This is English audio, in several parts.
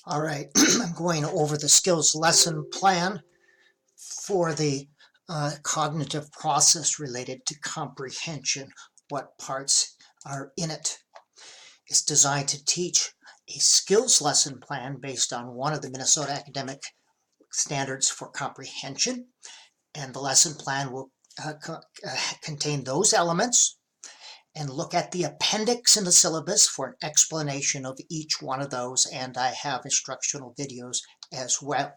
All right, I'm going over the skills lesson plan for the cognitive process related to comprehension. What parts are in it? It's designed to teach a skills lesson plan based on one of the Minnesota Academic Standards for Comprehension, and the lesson plan will contain those elements and look at the appendix in the syllabus for an explanation of each one of those, and I have instructional videos as well.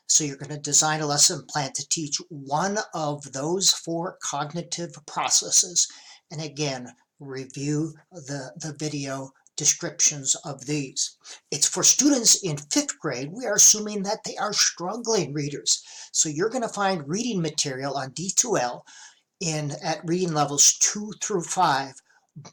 So you're going to design a lesson plan to teach one of those 4 cognitive processes, and again, review the video descriptions of these. It's for students in 5th grade. We are assuming that they are struggling readers. So you're going to find reading material on D2L at reading levels 2 through 5,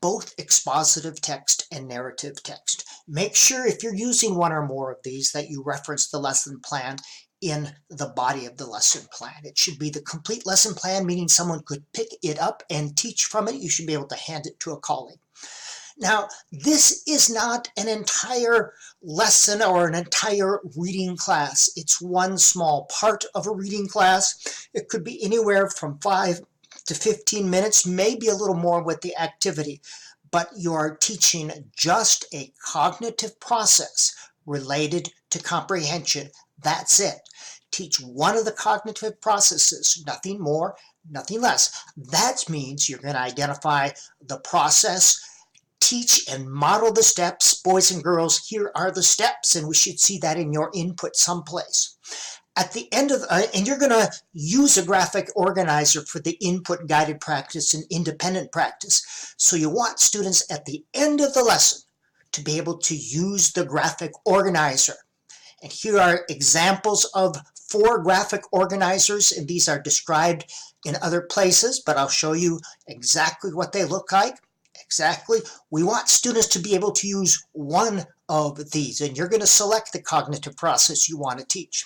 both expositive text and narrative text. Make sure if you're using one or more of these that you reference the lesson plan in the body of the lesson plan. It should be the complete lesson plan, meaning someone could pick it up and teach from it. You should be able to hand it to a colleague. Now, this is not an entire lesson or an entire reading class. It's one small part of a reading class. It could be anywhere from 5 to 15 minutes, maybe a little more with the activity, but you are teaching just a cognitive process related to comprehension. That's it. Teach one of the cognitive processes, nothing more, nothing less. That means you're going to identify the process, teach and model the steps. Boys and girls, here are the steps, and we should see that in your input someplace. At the end of, and you're going to use a graphic organizer for the input guided practice and independent practice. So you want students at the end of the lesson to be able to use the graphic organizer. And here are examples of 4 graphic organizers, and these are described in other places, but I'll show you exactly what they look like. Exactly. We want students to be able to use one of these, and you're going to select the cognitive process you want to teach.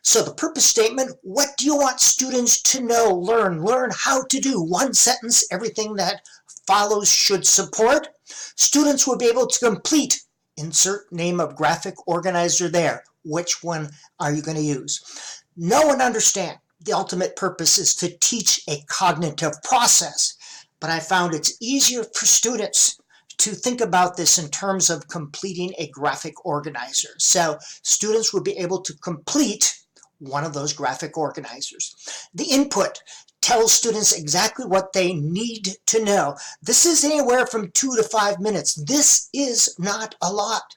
So the purpose statement, what do you want students to know, learn how to do? One sentence, everything that follows should support. Students will be able to complete, insert name of graphic organizer there. Which one are you going to use? Know and understand. The ultimate purpose is to teach a cognitive process, but I found it's easier for students to think about this in terms of completing a graphic organizer. So students will be able to complete one of those graphic organizers. The input tells students exactly what they need to know. This is anywhere from 2 to 5 minutes. This is not a lot.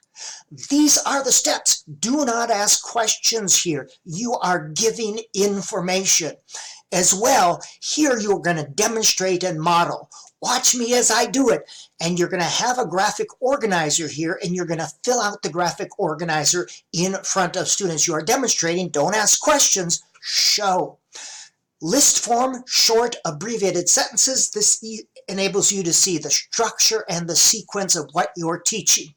These are the steps. Do not ask questions here. You are giving information. As well, here you're going to demonstrate and model. Watch me as I do it. And you're going to have a graphic organizer here, and you're going to fill out the graphic organizer in front of students. You are demonstrating. Don't ask questions. Show. List form, short, abbreviated sentences. This enables you to see the structure and the sequence of what you're teaching.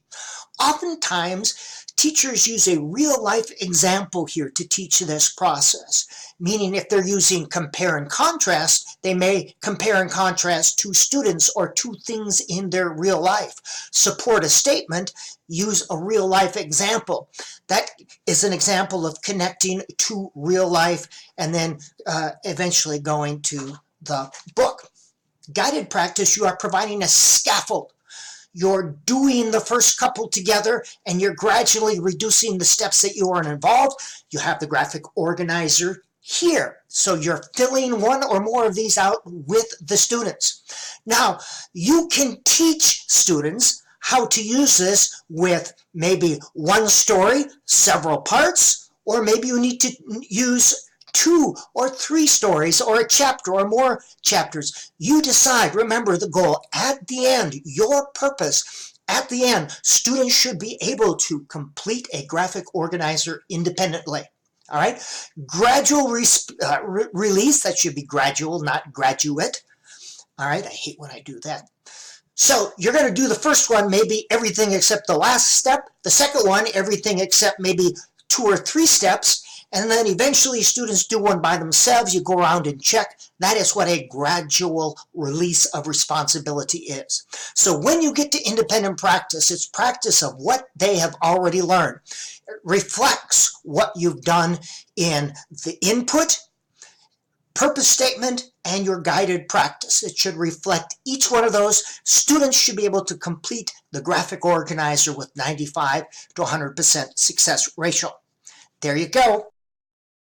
Oftentimes, teachers use a real-life example here to teach this process, meaning if they're using compare and contrast, they may compare and contrast 2 students or 2 things in their real life. Support a statement, use a real-life example. That is an example of connecting to real life and then eventually going to the book. Guided practice, you are providing a scaffold. You're doing the first couple together, and you're gradually reducing the steps that you are involved. You have the graphic organizer here. So you're filling one or more of these out with the students. Now, you can teach students how to use this with maybe one story, several parts, or maybe you need to use 2 or 3 stories or a chapter or more chapters. You decide. Remember the goal at the end, your purpose. At the end, students should be able to complete a graphic organizer independently. All right? Gradual release, that should be gradual, not graduate. All right? I hate when I do that. So you're going to do the first one, maybe everything except the last step. The second one, everything except maybe 2 or 3 steps. and then eventually students do one by themselves. You go around and check. That is what a gradual release of responsibility is. So when you get to independent practice, it's practice of what they have already learned. It reflects what you've done in the input, purpose statement, and your guided practice. It should reflect each one of those. Students should be able to complete the graphic organizer with 95 to 100% success ratio. There you go.